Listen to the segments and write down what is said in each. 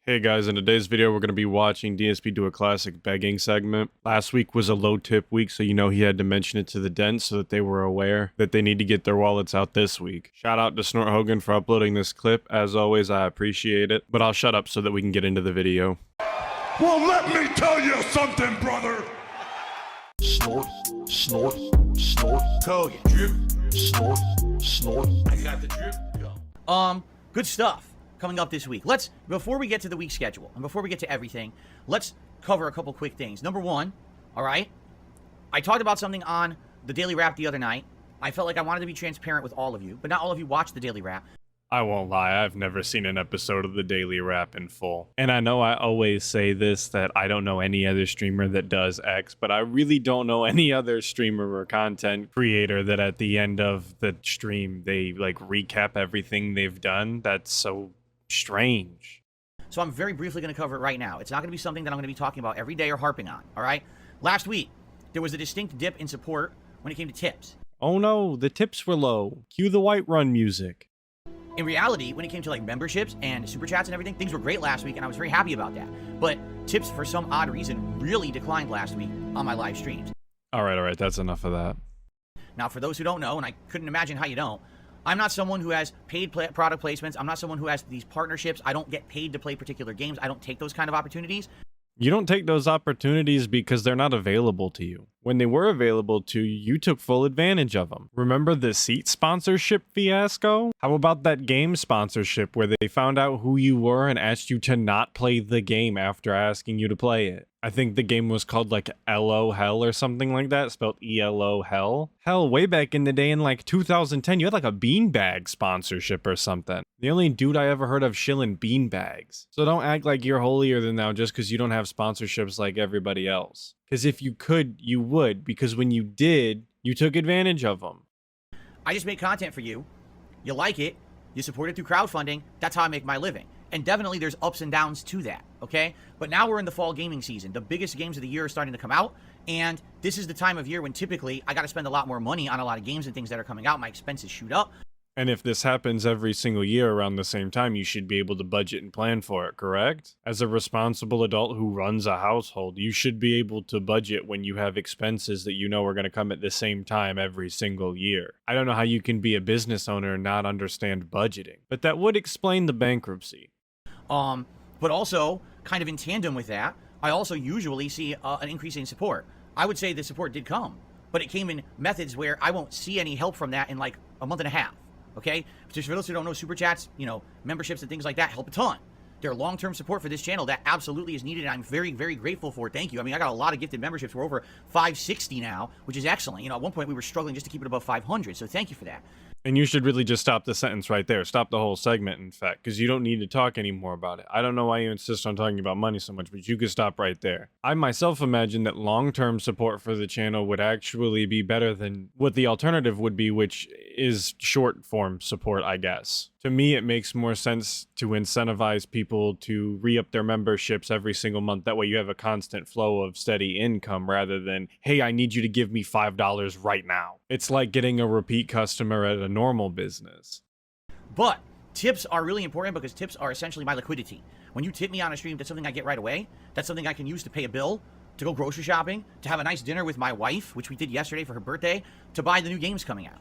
Hey guys, in today's video we're going to be watching DSP do a classic begging segment. Last week was a low tip week, so you know he had to mention it to the dents so that they were aware that they need to get their wallets out this week. Shout out to Snort Hogan for uploading this clip. As always, I appreciate it, but I'll shut up so that we can get into the video. Well, let me tell you something, brother. Snort, snort, snort, Hogan. Drip. snort, snort. I got the drip. Go. Good stuff coming up this week. Before we get to the week schedule and before we get to everything, let's cover a couple quick things. Number one, all right, I talked about something on the Daily Wrap the other night. I felt like I wanted to be transparent with all of you, but not all of you watched the Daily Wrap. I won't lie, I've never seen an episode of the Daily Wrap in full. And I know I always say this, that I don't know any other streamer that does X, but I really don't know any other streamer or content creator that at the end of the stream, they like recap everything they've done. That's so strange. So I'm very briefly going to cover it right now. It's not going to be something that I'm going to be talking about every day or harping on, all right? Last week, there was a distinct dip in support when it came to tips. Oh no, the tips were low. Cue the Whiterun music. In reality, when it came to like memberships and super chats and everything, things were great last week and I was very happy about that. But tips, for some odd reason, really declined last week on my live streams. All right, that's enough of that. Now, for those who don't know, and I couldn't imagine how you don't, I'm not someone who has paid product placements. I'm not someone who has these partnerships. I don't get paid to play particular games. I don't take those kind of opportunities. You don't take those opportunities because they're not available to you. When they were available to you, you took full advantage of them. Remember the seat sponsorship fiasco? How about that game sponsorship where they found out who you were and asked you to not play the game after asking you to play it? I think the game was called like LO Hell or something like that, spelled ELO Hell. Hell, way back in the day in like 2010, you had like a beanbag sponsorship or something. The only dude I ever heard of shilling beanbags. So don't act like you're holier than thou just because you don't have sponsorships like everybody else. Because if you could, you would. Because when you did, you took advantage of them. I just make content for you. You like it. You support it through crowdfunding. That's how I make my living. And definitely there's ups and downs to that, okay? But now we're in the fall gaming season. The biggest games of the year are starting to come out. And this is the time of year when typically I got to spend a lot more money on a lot of games and things that are coming out. My expenses shoot up. And if this happens every single year around the same time, you should be able to budget and plan for it, correct? As a responsible adult who runs a household, you should be able to budget when you have expenses that you know are going to come at the same time every single year. I don't know how you can be a business owner and not understand budgeting, but that would explain the bankruptcy. But also, kind of in tandem with that, I also usually see an increase in support. I would say the support did come, but it came in methods where I won't see any help from that in like a month and a half. Okay? Just for those who don't know, super chats, memberships and things like that help a ton. They're long-term support for this channel that absolutely is needed, and I'm very, very grateful for it. Thank you. I mean, I got a lot of gifted memberships. We're over 560 now, which is excellent. At one point we were struggling just to keep it above 500, so thank you for that. And you should really just stop the sentence right there. Stop the whole segment, in fact, because you don't need to talk anymore about it. I don't know why you insist on talking about money so much, but you could stop right there. I myself imagine that long-term support for the channel would actually be better than what the alternative would be, which is short-form support, I guess. To me, it makes more sense to incentivize people to re-up their memberships every single month. That way you have a constant flow of steady income rather than, hey, I need you to give me $5 right now. It's like getting a repeat customer at a normal business. But tips are really important because tips are essentially my liquidity. When you tip me on a stream, that's something I get right away. That's something I can use to pay a bill, to go grocery shopping, to have a nice dinner with my wife, which we did yesterday for her birthday, to buy the new games coming out.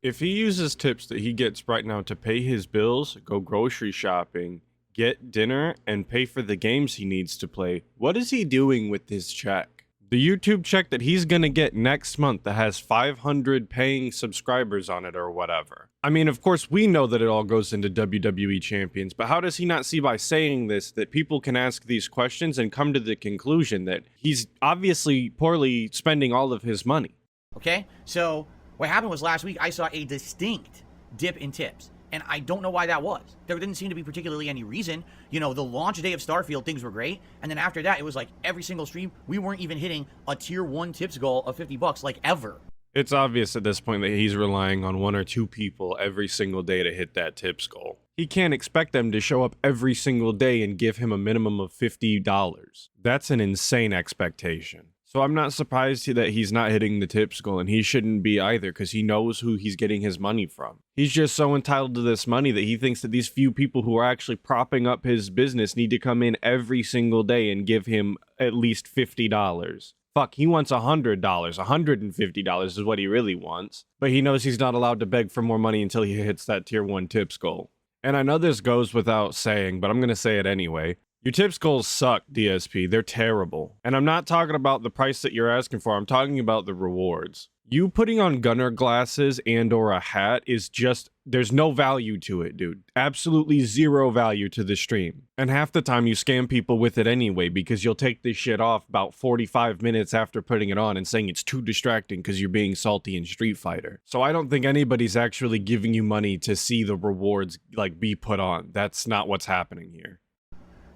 If he uses tips that he gets right now to pay his bills, go grocery shopping, get dinner, and pay for the games he needs to play, what is he doing with his check? The YouTube check that he's gonna get next month that has 500 paying subscribers on it or whatever. I mean, of course, we know that it all goes into WWE champions, but how does he not see by saying this that people can ask these questions and come to the conclusion that he's obviously poorly spending all of his money? Okay, so what happened was last week I saw a distinct dip in tips, and I don't know why that was. There didn't seem to be particularly any reason. The launch day of Starfield, things were great, and then after that, it was like every single stream, we weren't even hitting a tier 1 tips goal of $50 like ever. It's obvious at this point that he's relying on one or two people every single day to hit that tips goal. He can't expect them to show up every single day and give him a minimum of $50. That's an insane expectation. So I'm not surprised that he's not hitting the tips goal, and he shouldn't be either, because he knows who he's getting his money from. He's just so entitled to this money that he thinks that these few people who are actually propping up his business need to come in every single day and give him at least $50. Fuck, he wants $100. $150 is what he really wants. But he knows he's not allowed to beg for more money until he hits that tier 1 tips goal. And I know this goes without saying, but I'm going to say it anyway. Your tips goals suck, DSP. They're terrible. And I'm not talking about the price that you're asking for. I'm talking about the rewards. You putting on gunner glasses and or a hat is just, there's no value to it, dude. Absolutely zero value to the stream. And half the time you scam people with it anyway, because you'll take this shit off about 45 minutes after putting it on and saying it's too distracting because you're being salty in Street Fighter. So I don't think anybody's actually giving you money to see the rewards like be put on. That's not what's happening here.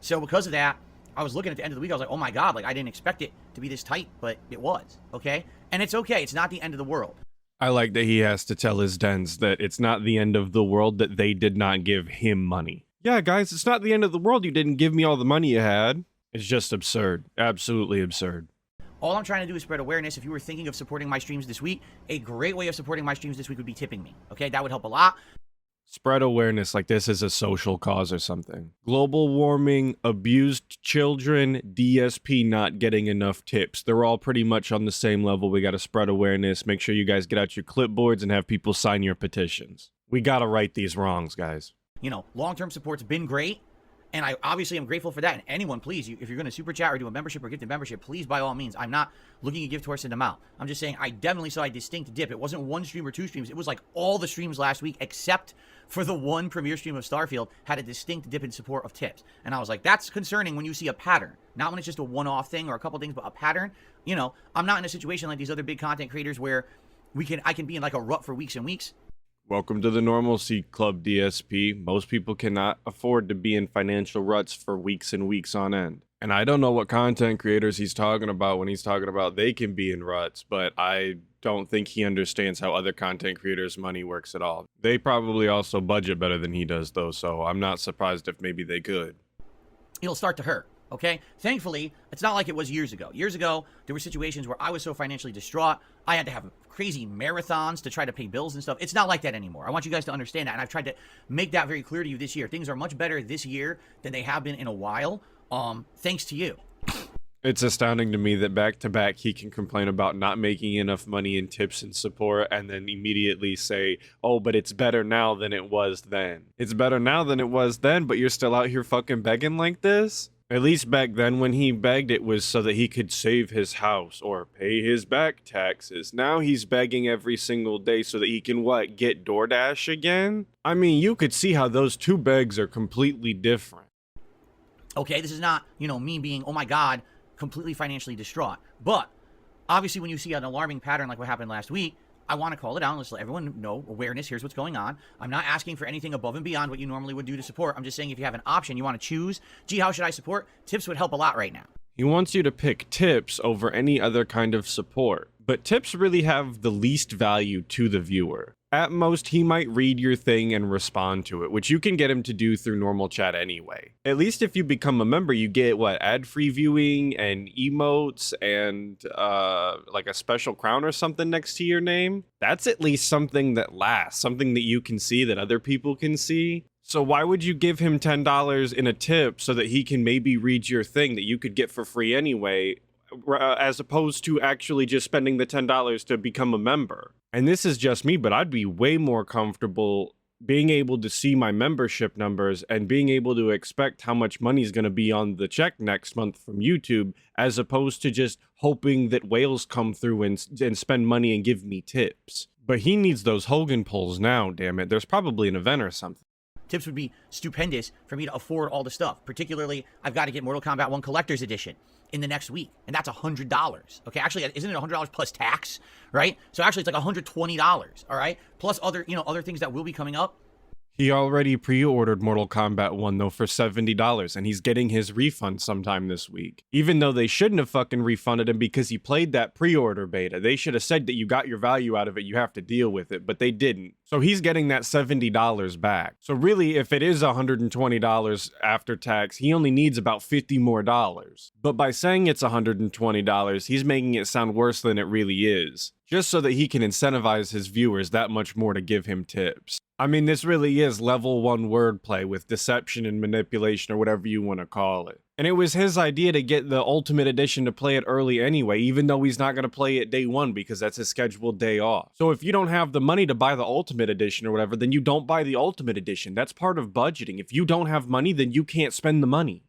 So because of that, I was looking at the end of the week. I was like, oh my God, like I didn't expect it to be this tight, but it was, okay? And it's okay. It's not the end of the world. I like that he has to tell his dens that it's not the end of the world that they did not give him money. Yeah, guys, it's not the end of the world. You didn't give me all the money you had. It's just absurd. Absolutely absurd. All I'm trying to do is spread awareness. If you were thinking of supporting my streams this week, a great way of supporting my streams this week would be tipping me, okay? That would help a lot. Spread awareness like this is a social cause or something. Global warming, abused children, DSP not getting enough tips. They're all pretty much on the same level. We got to spread awareness. Make sure you guys get out your clipboards and have people sign your petitions. We got to right these wrongs, guys. You know, long-term support's been great. And I obviously am grateful for that. And anyone, please, if you're going to super chat or do a membership or gift a membership, please, by all means. I'm not looking to give towards the amount. I'm just saying I definitely saw a distinct dip. It wasn't one stream or two streams. It was like all the streams last week, except for the one premiere stream of Starfield, had a distinct dip in support of tips. And I was like, that's concerning when you see a pattern. Not when it's just a one-off thing or a couple things, but a pattern. You know, I'm not in a situation like these other big content creators where I can be in like a rut for weeks and weeks. Welcome to the Normalcy Club, DSP. Most people cannot afford to be in financial ruts for weeks and weeks on end. And I don't know what content creators he's talking about when he's talking about they can be in ruts, but I don't think he understands how other content creators' money works at all. They probably also budget better than he does, though, so I'm not surprised if maybe they could. It'll start to hurt. Okay? Thankfully, it's not like it was years ago. Years ago, there were situations where I was so financially distraught, I had to have crazy marathons to try to pay bills and stuff. It's not like that anymore. I want you guys to understand that, and I've tried to make that very clear to you this year. Things are much better this year than they have been in a while, thanks to you. It's astounding to me that back to back he can complain about not making enough money in tips and support and then immediately say, oh, but it's better now than it was then. It's better now than it was then, but you're still out here fucking begging like this? At least back then when he begged, it was so that he could save his house or pay his back taxes. Now he's begging every single day so that he can, what, get DoorDash again? I mean, you could see how those two begs are completely different. Okay, this is not, me being, oh my God, completely financially distraught. But obviously when you see an alarming pattern like what happened last week, I want to call it out. Let's let everyone know awareness. Here's what's going on. I'm not asking for anything above and beyond what you normally would do to support. I'm just saying if you have an option, you want to choose, gee, how should I support? Tips would help a lot right now. He wants you to pick tips over any other kind of support. But tips really have the least value to the viewer. At most, he might read your thing and respond to it, which you can get him to do through normal chat anyway. At least if you become a member, you get, ad-free viewing and emotes and, like a special crown or something next to your name. That's at least something that lasts, something that you can see that other people can see. So why would you give him $10 in a tip so that he can maybe read your thing that you could get for free anyway, as opposed to actually just spending the $10 to become a member? And this is just me, but I'd be way more comfortable being able to see my membership numbers and being able to expect how much money is going to be on the check next month from YouTube, as opposed to just hoping that whales come through and spend money and give me tips. But he needs those Hogan pulls now, damn it. There's probably an event or something. Tips would be stupendous for me to afford all the stuff. Particularly, I've got to get Mortal Kombat 1 Collector's Edition in the next week, and that's $100. Okay, actually, isn't it $100 plus tax, right? So actually, it's like $120. All right, plus other things that will be coming up. He already pre-ordered Mortal Kombat 1 though for $70, and he's getting his refund sometime this week. Even though they shouldn't have fucking refunded him because he played that pre-order beta. They should have said that you got your value out of it, you have to deal with it, but they didn't. So So he's getting that $70 back. So really, if it is $120 after tax, he only needs about $50 more. But by saying it's $120, he's making it sound worse than it really is, just so that he can incentivize his viewers that much more to give him tips. I mean, this really is level 1 wordplay with deception and manipulation, or whatever you want to call it. And it was his idea to get the Ultimate Edition to play it early anyway, even though he's not going to play it day 1 because that's his scheduled day off. So if you don't have the money to buy the Ultimate Edition or whatever, then you don't buy the Ultimate Edition. That's part of budgeting. If you don't have money, then you can't spend the money.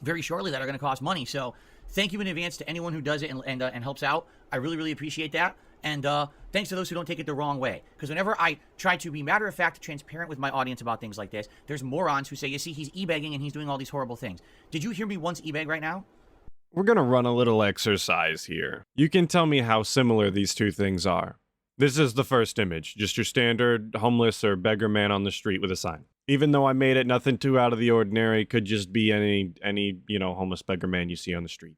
Very shortly that are going to cost money. So thank you in advance to anyone who does it and helps out. I really, really appreciate that. And thanks to those who don't take it the wrong way. Because whenever I try to be matter-of-fact, transparent with my audience about things like this, there's morons who say, you see, he's e-begging and he's doing all these horrible things. Did you hear me once e-beg right now? We're going to run a little exercise here. You can tell me how similar these two things are. This is the first image, just your standard homeless or beggar man on the street with a sign. Even though I made it nothing too out of the ordinary, could just be any homeless beggar man you see on the street.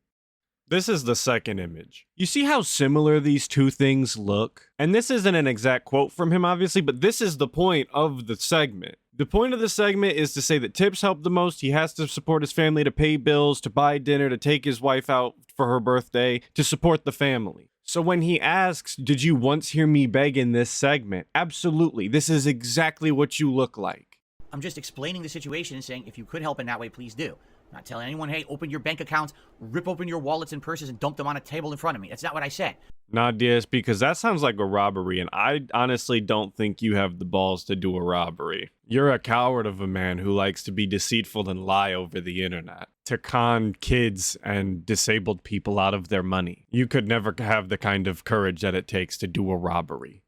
This is the second image. You see how similar these two things look? And this isn't an exact quote from him, obviously, but this is the point of the segment. The point of the segment is to say that tips help the most. He has to support his family to pay bills, to buy dinner, to take his wife out for her birthday, to support the family. So when he asks, did you once hear me beg in this segment? Absolutely. This is exactly what you look like. I'm just explaining the situation and saying, if you could help in that way, please do. I'm not telling anyone, hey, open your bank accounts, rip open your wallets and purses and dump them on a table in front of me. That's not what I said. Not DSP, because that sounds like a robbery, and I honestly don't think you have the balls to do a robbery. You're a coward of a man who likes to be deceitful and lie over the internet, to con kids and disabled people out of their money. You could never have the kind of courage that it takes to do a robbery.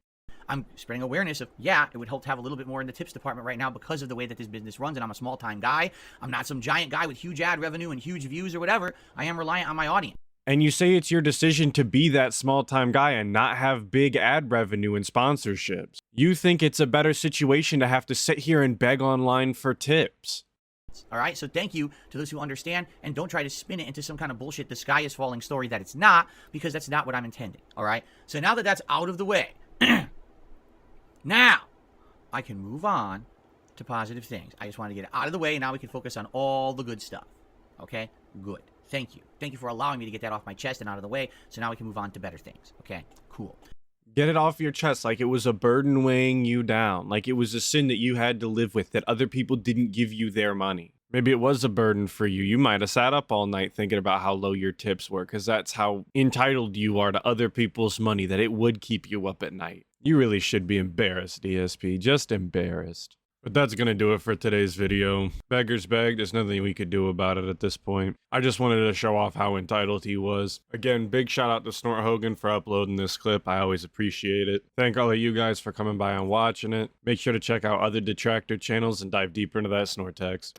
I'm spreading awareness of, yeah, it would help to have a little bit more in the tips department right now because of the way that this business runs, and I'm a small-time guy. I'm not some giant guy with huge ad revenue and huge views or whatever. I am reliant on my audience. And you say it's your decision to be that small-time guy and not have big ad revenue and sponsorships. You think it's a better situation to have to sit here and beg online for tips. All right, so thank you to those who understand, and don't try to spin it into some kind of bullshit the sky is falling story that it's not, because that's not what I'm intending. All right, so now that that's out of the way, now I can move on to positive things. I just want to get it out of the way, and now we can focus on all the good stuff. Okay, good. Thank you. Thank you for allowing me to get that off my chest and out of the way, so now we can move on to better things. Okay, cool. Get it off your chest like it was a burden weighing you down, like it was a sin that you had to live with, that other people didn't give you their money. Maybe it was a burden for you. You might have sat up all night thinking about how low your tips were, because that's how entitled you are to other people's money, that it would keep you up at night. You really should be embarrassed, DSP. Just embarrassed. But that's going to do it for today's video. Beggars beg, there's nothing we could do about it at this point. I just wanted to show off how entitled he was. Again, big shout out to Snort Hogan for uploading this clip. I always appreciate it. Thank all of you guys for coming by and watching it. Make sure to check out other detractor channels and dive deeper into that Snort text.